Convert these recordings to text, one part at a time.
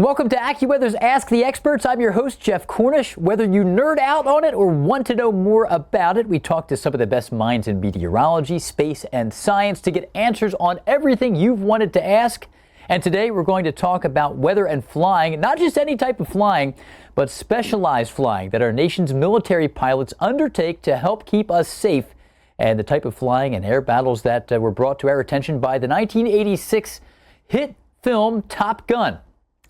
Welcome to AccuWeather's Ask the Experts. I'm your host, Jeff Cornish. Whether you nerd out on it or want to know more about it, we talk to some of the best minds in meteorology, space, and science to get answers on everything you've wanted to ask. And today we're going to talk about weather and flying, not just any type of flying, but specialized flying that our nation's military pilots undertake to help keep us safe, and the type of flying and air battles that were brought to our attention by the 1986 hit film Top Gun,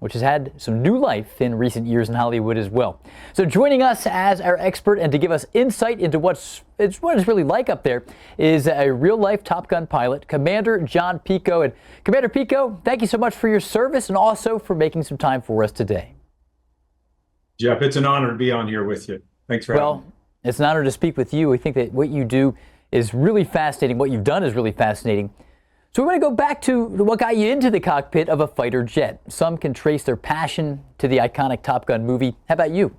which has had some new life in recent years in Hollywood as well. So joining us as our expert and to give us insight into what it's really like up there is a real-life Top Gun pilot, Commander John PIcco. And Commander PIcco, thank you so much for your service and also for making some time for us today. Jeff, it's an honor to be on here with you. Thanks for having me. Well, it's an honor to speak with you. We think that what you do is really fascinating. What you've done is really fascinating. So we're going to go back to what got you into the cockpit of a fighter jet. Some can trace their passion to the iconic Top Gun movie. How about you?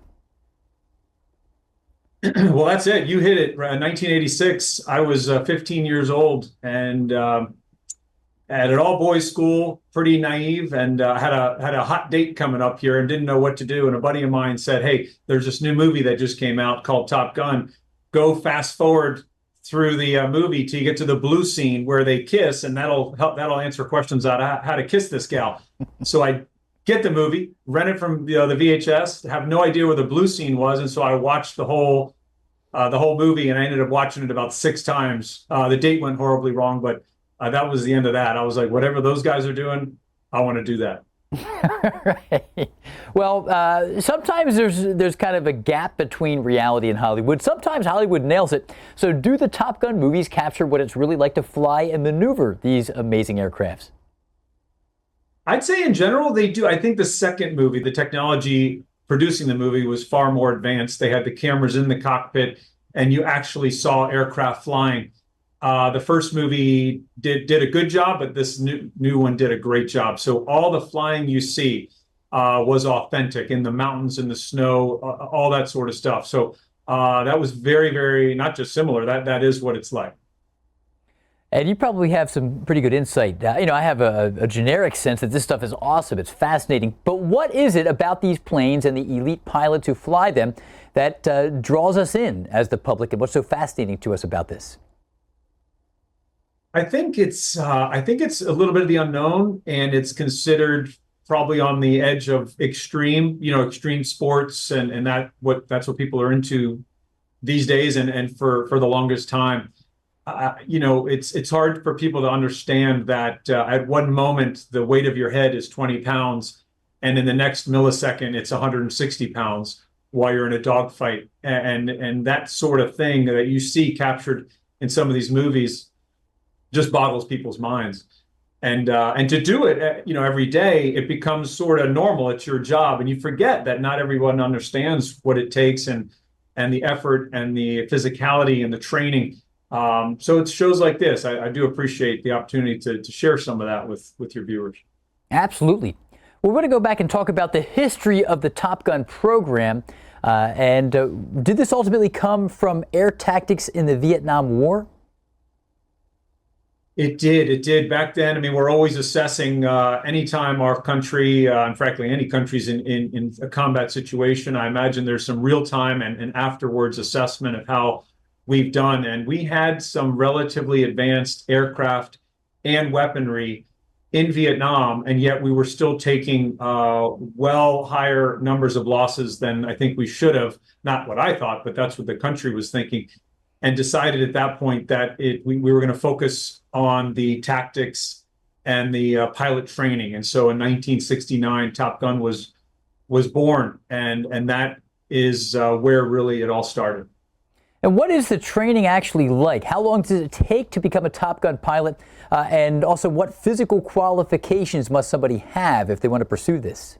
Well, that's it. You hit it. 1986, I was 15 years old and at an all-boys school, pretty naive, and had a hot date coming up here and didn't know what to do. And a buddy of mine said, hey, there's this new movie that just came out called Top Gun. Go fast forward through the movie till you get to the blue scene where they kiss, and that'll answer questions on how to kiss this gal. So I get the movie, rent it from the VHS, have no idea where the blue scene was, and so I watched the whole movie, and I ended up watching it about 6 times. The date went horribly wrong, but that was the end of that. I was like, whatever those guys are doing, I want to do that. Right. Well, sometimes there's kind of a gap between reality and Hollywood. Sometimes Hollywood nails it. So do the Top Gun movies capture what it's really like to fly and maneuver these amazing aircrafts? I'd say in general they do. I think the second movie, the technology producing the movie was far more advanced. They had the cameras in the cockpit and you actually saw aircraft flying. The first movie did a good job, but this new one did a great job. So all the flying you see was authentic in the mountains, in the snow, all that sort of stuff. So that was very, very not just similar. That is what it's like. And you probably have some pretty good insight. I have a generic sense that this stuff is awesome. It's fascinating. But what is it about these planes and the elite pilots who fly them that draws us in as the public? And what's so fascinating to us about this? I think it's a little bit of the unknown, and it's considered probably on the edge of extreme sports, and that's what people are into these days, and for the longest time. It's hard for people to understand that at one moment the weight of your head is 20 pounds, and in the next millisecond it's 160 pounds while you're in a dogfight, and that sort of thing that you see captured in some of these movies just boggles people's minds. And to do it, every day, it becomes sort of normal. It's your job, and you forget that not everyone understands what it takes and the effort and the physicality and the training. So it's shows like this. I do appreciate the opportunity to share some of that with your viewers. Absolutely. We're going to go back and talk about the history of the Top Gun program. Did this ultimately come from air tactics in the Vietnam War? It did. Back then, I mean, we're always assessing anytime our country, and frankly, any country's in a combat situation. I imagine there's some real-time and afterwards assessment of how we've done. And we had some relatively advanced aircraft and weaponry in Vietnam, and yet we were still taking well higher numbers of losses than I think we should have. Not what I thought, but that's what the country was thinking. And decided at that point that we were going to focus on the tactics and the pilot training. And so in 1969, Top Gun was born, and that is where really it all started. And what is the training actually like? How long does it take to become a Top Gun pilot? And also, what physical qualifications must somebody have if they want to pursue this?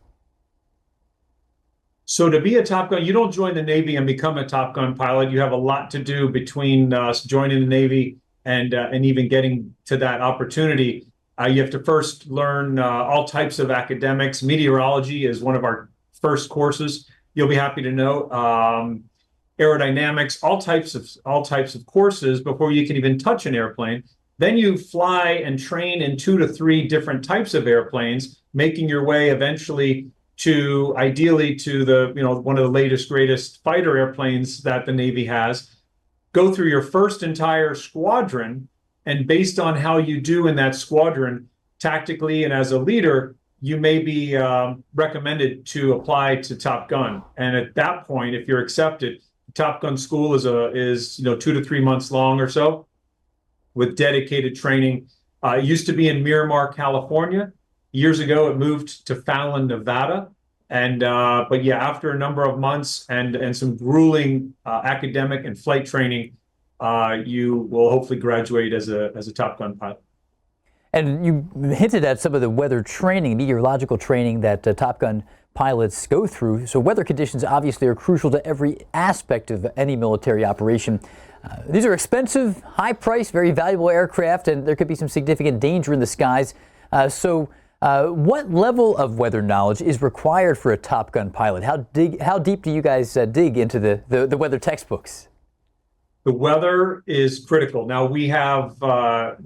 So to be a Top Gun, you don't join the Navy and become a Top Gun pilot. You have a lot to do between joining the Navy and even getting to that opportunity. You have to first learn all types of academics. Meteorology is one of our first courses. You'll be happy to know. Aerodynamics, all types of courses before you can even touch an airplane. Then you fly and train in 2 to 3 different types of airplanes, making your way eventually to ideally to the, one of the latest, greatest fighter airplanes that the Navy has, go through your first entire squadron, and based on how you do in that squadron, tactically and as a leader, you may be recommended to apply to Top Gun. And at that point, if you're accepted, Top Gun school is 2 to 3 months long or so, with dedicated training. It used to be in Miramar, California. Years ago, it moved to Fallon, Nevada. And but yeah, after a number of months and some grueling academic and flight training, you will hopefully graduate as a Top Gun pilot. And you hinted at some of the weather training, meteorological training that Top Gun pilots go through. So weather conditions obviously are crucial to every aspect of any military operation. These are expensive, high-priced, very valuable aircraft, and there could be some significant danger in the skies. So what level of weather knowledge is required for a Top Gun pilot? How deep do you guys dig into the weather textbooks? The weather is critical. Now we have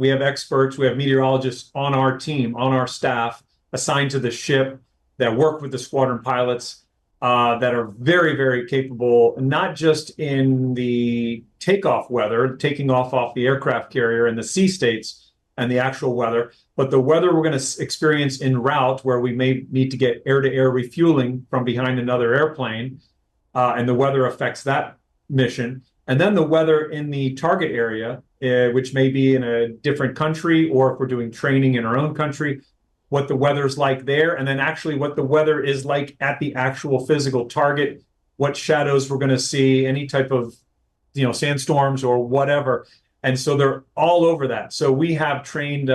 experts, we have meteorologists on our team, on our staff, assigned to the ship that work with the squadron pilots that are very, very capable, not just in the takeoff weather, taking off the aircraft carrier in the sea states and the actual weather, but the weather we're going to experience en route, where we may need to get air-to-air refueling from behind another airplane, and the weather affects that mission. And then the weather in the target area, which may be in a different country, or if we're doing training in our own country, what the weather's like there, and then actually what the weather is like at the actual physical target, what shadows we're going to see, any type of, sandstorms or whatever. And so they're all over that. So we have trained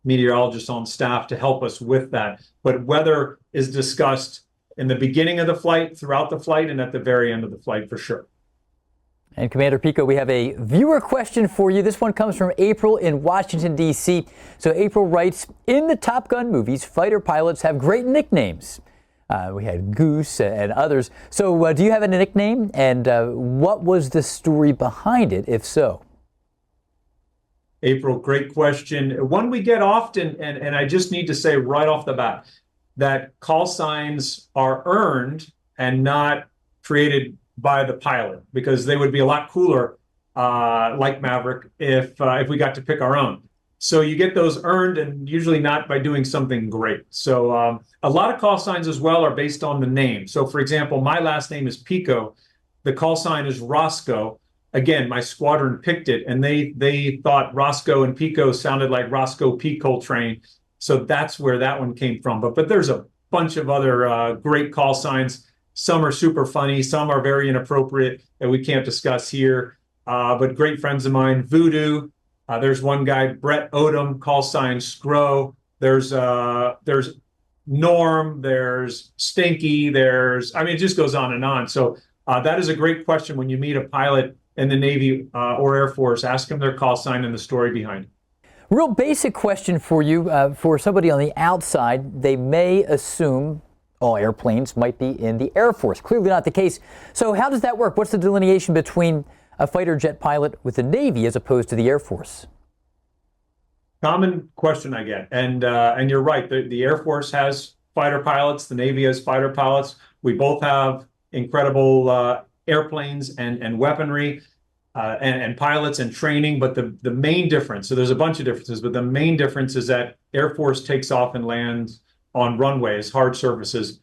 meteorologists on staff to help us with that. But weather is discussed in the beginning of the flight, throughout the flight, and at the very end of the flight for sure. And Commander PIcco, we have a viewer question for you. This one comes from April in Washington, D.C. So April writes, in the Top Gun movies, fighter pilots have great nicknames. We had Goose and others. So do you have a nickname? And what was the story behind it, if so? April, great question. One we get often, and I just need to say right off the bat that call signs are earned and not created by the pilot, because they would be a lot cooler, like Maverick, if we got to pick our own. So you get those earned, and usually not by doing something great. So a lot of call signs as well are based on the name. So for example, my last name is PIcco. The call sign is Roscoe. Again, my squadron picked it, and they thought Roscoe and PIcco sounded like Roscoe P. Coltrane. So that's where that one came from. But there's a bunch of other great call signs. Some are super funny, some are very inappropriate that we can't discuss here. But great friends of mine, Voodoo. There's one guy, Brett Odom, call sign Scro. There's Norm. There's Stinky. It just goes on and on. So that is a great question when you meet a pilot in the Navy or Air Force. Ask them their call sign and the story behind it. Real basic question for you. For somebody on the outside, they may assume all airplanes might be in the Air Force. Clearly not the case. So how does that work? What's the delineation between a fighter jet pilot with the Navy as opposed to the Air Force? Common question I get. And you're right. The Air Force has fighter pilots. The Navy has fighter pilots. We both have incredible airplanes and weaponry and pilots and training. But the main difference, so there's a bunch of differences, but the main difference is that Air Force takes off and lands on runways, hard surfaces,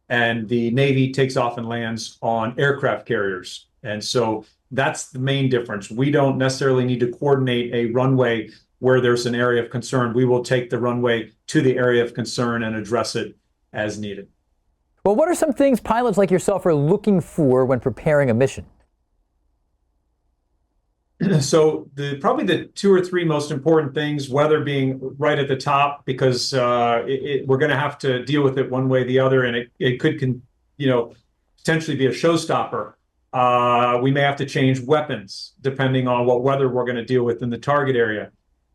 and the Navy takes off and lands on aircraft carriers. And so that's the main difference. We don't necessarily need to coordinate a runway where there's an area of concern. We will take the runway to the area of concern and address it as needed. Well, what are some things pilots like yourself are looking for when preparing a mission? So probably the 2 or 3 most important things, weather being right at the top, because we're going to have to deal with it one way or the other, and it could potentially be a showstopper. We may have to change weapons depending on what weather we're going to deal with in the target area.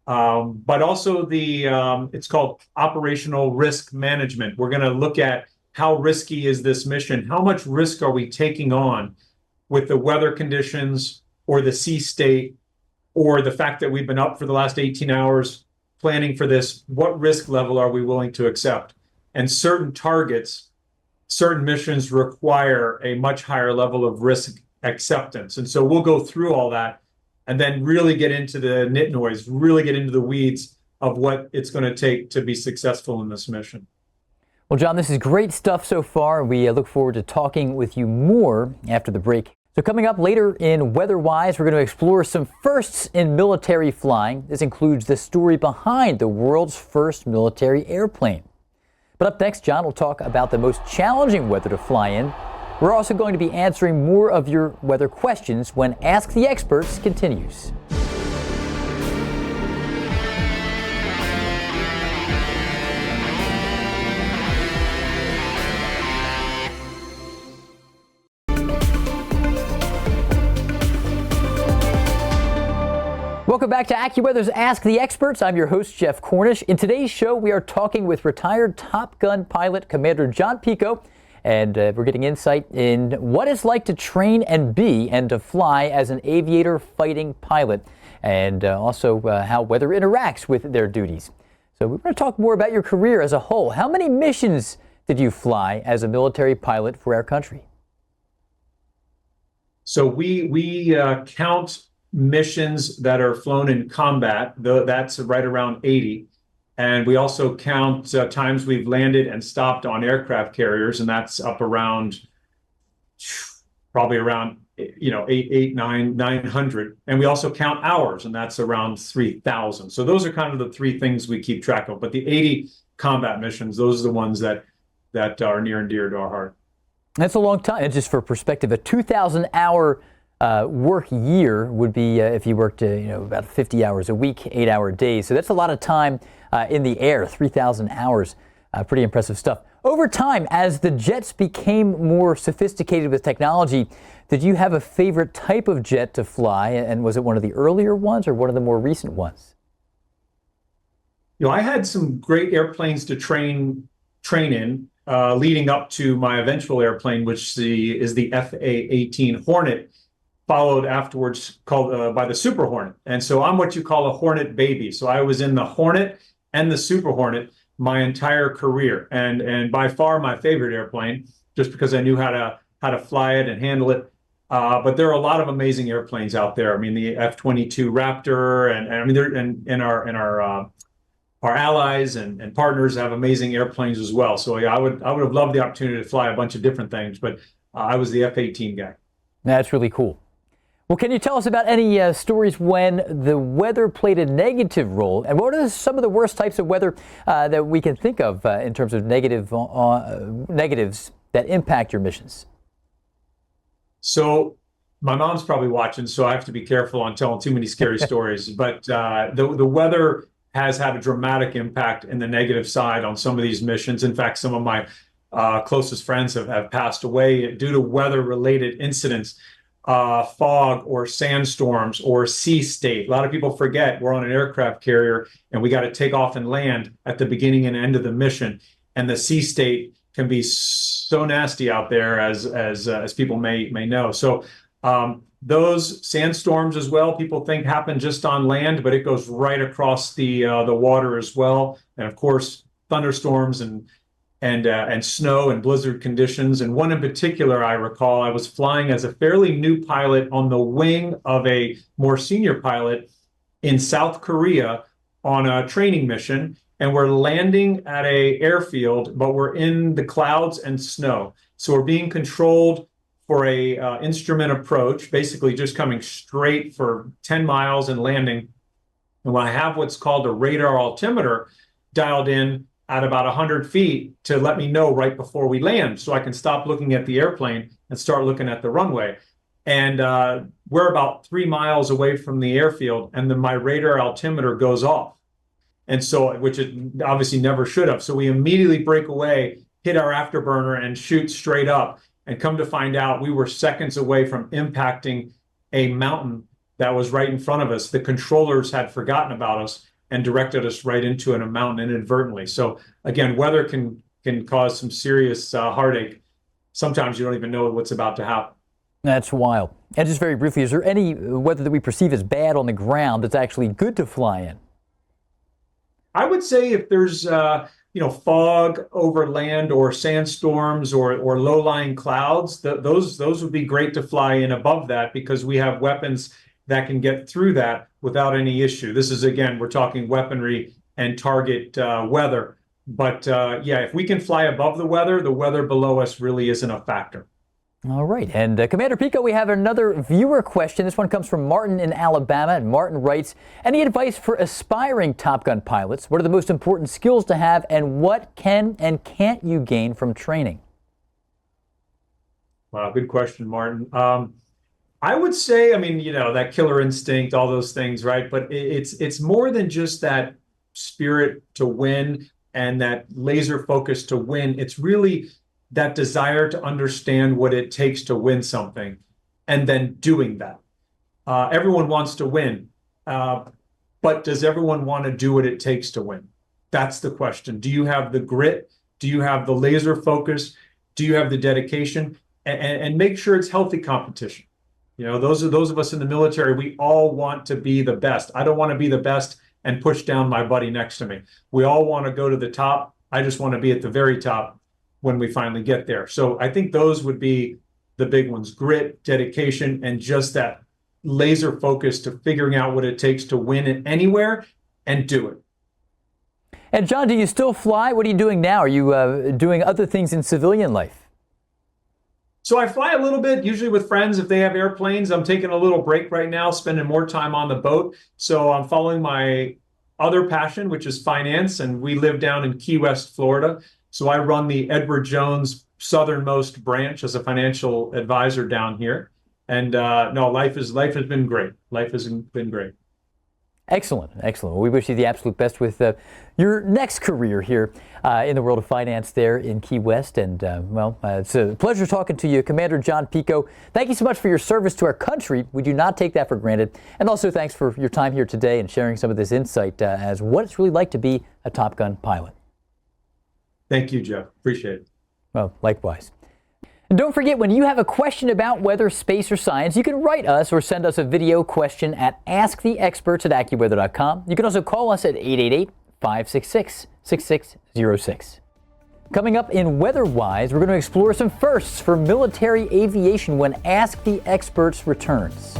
But also it's called operational risk management. We're going to look at how risky is this mission? How much risk are we taking on with the weather conditions, or the sea state, or the fact that we've been up for the last 18 hours planning for this? What risk level are we willing to accept? And certain targets certain missions require a much higher level of risk acceptance. And so we'll go through all that and then really get into the nit noise, really get into the weeds of what it's going to take to be successful in this mission. Well, John, this is great stuff so far. We look forward to talking with you more after the break. So coming up later in Weatherwise, we're going to explore some firsts in military flying. This includes the story behind the world's first military airplane. But up next, John will talk about the most challenging weather to fly in. We're also going to be answering more of your weather questions when Ask the Experts continues. Welcome back to AccuWeather's Ask the Experts. I'm your host, Jeff Cornish. In today's show, we are talking with retired Top Gun pilot Commander John PIcco, and we're getting insight in what it's like to train and be and to fly as an aviator fighting pilot, and also how weather interacts with their duties. So we're going to talk more about your career as a whole. How many missions did you fly as a military pilot for our country? So we count missions that are flown in combat, though that's right around 80. And we also count times we've landed and stopped on aircraft carriers, and that's up around probably around 900. And we also count hours, and that's around 3,000. So those are kind of the three things we keep track of. But the 80 combat missions, those are the ones that are near and dear to our heart. That's a long time. And just for perspective, a 2,000-hour work year would be if you worked about 50 hours a week, 8-hour days. So that's a lot of time in the air, 3,000 hours. Pretty impressive stuff. Over time, as the jets became more sophisticated with technology, did you have a favorite type of jet to fly? And was it one of the earlier ones or one of the more recent ones? I had some great airplanes to train in leading up to my eventual airplane, which is the FA-18 Hornet, followed afterwards called by the Super Hornet. And so I'm what you call a Hornet baby. So I was in the Hornet and the Super Hornet my entire career, and by far my favorite airplane, just because I knew how to fly it and handle it. But there are a lot of amazing airplanes out there. I mean, the F-22 Raptor, and I mean, our allies and partners have amazing airplanes as well. So yeah, I would have loved the opportunity to fly a bunch of different things, but I was the F-18 guy. That's really cool. Well, can you tell us about any stories when the weather played a negative role? And what are some of the worst types of weather that we can think of in terms of negatives that impact your missions? So my mom's probably watching, so I have to be careful on telling too many scary stories. But the weather has had a dramatic impact in the negative side on some of these missions. In fact, some of my closest friends have passed away due to weather-related incidents. Fog or sandstorms or sea state. A lot of people forget we're on an aircraft carrier and we got to take off and land at the beginning and end of the mission. And the sea state can be so nasty out there, as people may know. So those sandstorms as well, people think happen just on land, but it goes right across the water as well. And of course, thunderstorms and snow and blizzard conditions. And one in particular, I recall, I was flying as a fairly new pilot on the wing of a more senior pilot in South Korea on a training mission. And we're landing at a airfield, but we're in the clouds and snow. So we're being controlled for a instrument approach, basically just coming straight for 10 miles and landing. And when I have what's called a radar altimeter dialed in at about 100 feet to let me know right before we land, so I can stop looking at the airplane and start looking at the runway. And we're about 3 miles away from the airfield, and then my radar altimeter goes off. And so, which it obviously never should have. So we immediately break away, hit our afterburner, and shoot straight up. And come to find out, we were seconds away from impacting a mountain that was right in front of us. The controllers had forgotten about us and directed us right into a mountain inadvertently. So again, weather can cause some serious heartache. Sometimes you don't even know what's about to happen. That's wild. And just very briefly, is there any weather that we perceive as bad on the ground that's actually good to fly in? I would say if there's fog over land or sandstorms or low-lying clouds, those would be great to fly in above that because we have weapons that can get through that without any issue. This is, again, we're talking weaponry and target weather. But yeah, if we can fly above the weather below us really isn't a factor. All right. And Commander PIcco, we have another viewer question. This one comes from Martin in Alabama. And Martin writes, any advice for aspiring Top Gun pilots? What are the most important skills to have, and what can and can't you gain from training? Wow, good question, Martin. I would say, that killer instinct, all those things, right? But it's more than just that spirit to win and that laser focus to win. It's really that desire to understand what it takes to win something and then doing that. Everyone wants to win, but does everyone want to do what it takes to win? That's the question. Do you have the grit? Do you have the laser focus? Do you have the dedication? And make sure it's healthy competition. Those of us in the military, we all want to be the best. I don't want to be the best and push down my buddy next to me. We all want to go to the top. I just want to be at the very top when we finally get there. So I think those would be the big ones: grit, dedication, and just that laser focus to figuring out what it takes to win it anywhere and do it. And John, do you still fly? What are you doing now? Are you doing other things in civilian life? So I fly a little bit, usually with friends if they have airplanes. I'm taking a little break right now, spending more time on the boat. So I'm following my other passion, which is finance, and we live down in Key West, Florida. So I run the Edward Jones southernmost branch as a financial advisor down here. And life has been great. Life has been great. Excellent, excellent. Well, we wish you the absolute best with your next career here in the world of finance there in Key West. And it's a pleasure talking to you, Commander John PIcco. Thank you so much for your service to our country. We do not take that for granted. And also thanks for your time here today and sharing some of this insight as what it's really like to be a Top Gun pilot. Thank you, Jeff. Appreciate it. Well, likewise. And don't forget, when you have a question about weather, space, or science, you can write us or send us a video question at asktheexperts@AccuWeather.com. You can also call us at 888-566-6606. Coming up in Weatherwise, we're going to explore some firsts for military aviation when Ask the Experts returns.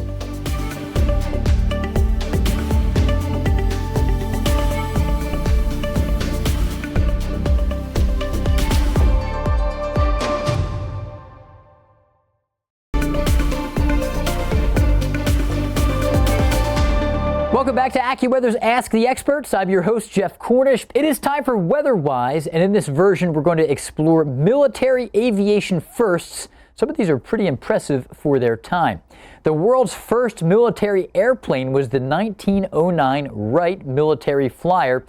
Welcome back to AccuWeather's Ask the Experts. I'm your host, Jeff Cornish. It is time for Weatherwise, and in this version, we're going to explore military aviation firsts. Some of these are pretty impressive for their time. The world's first military airplane was the 1909 Wright military flyer,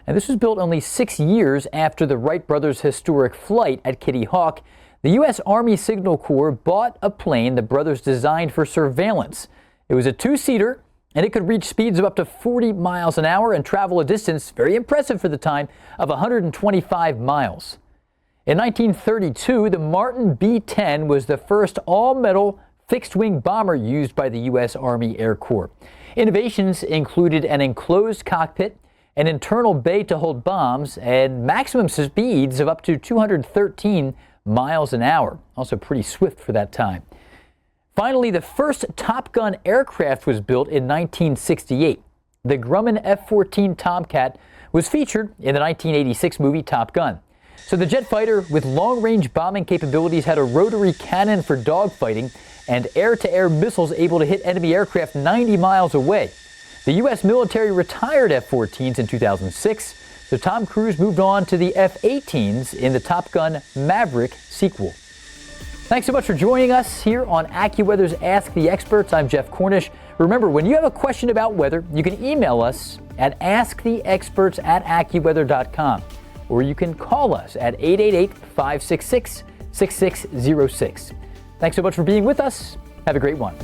and this was built only 6 years after the Wright brothers' historic flight at Kitty Hawk. The U.S. Army Signal Corps bought a plane the brothers designed for surveillance. It was a two-seater, and it could reach speeds of up to 40 miles an hour and travel a distance, very impressive for the time, of 125 miles. In 1932, the Martin B-10 was the first all-metal fixed-wing bomber used by the U.S. Army Air Corps. Innovations included an enclosed cockpit, an internal bay to hold bombs, and maximum speeds of up to 213 miles an hour. Also pretty swift for that time. Finally, the first Top Gun aircraft was built in 1968. The Grumman F-14 Tomcat was featured in the 1986 movie Top Gun. So the jet fighter with long-range bombing capabilities had a rotary cannon for dogfighting and air-to-air missiles able to hit enemy aircraft 90 miles away. The U.S. military retired F-14s in 2006, so Tom Cruise moved on to the F-18s in the Top Gun Maverick sequel. Thanks so much for joining us here on AccuWeather's Ask the Experts. I'm Jeff Cornish. Remember, when you have a question about weather, you can email us at asktheexperts@AccuWeather.com, or you can call us at 888-566-6606. Thanks so much for being with us. Have a great one.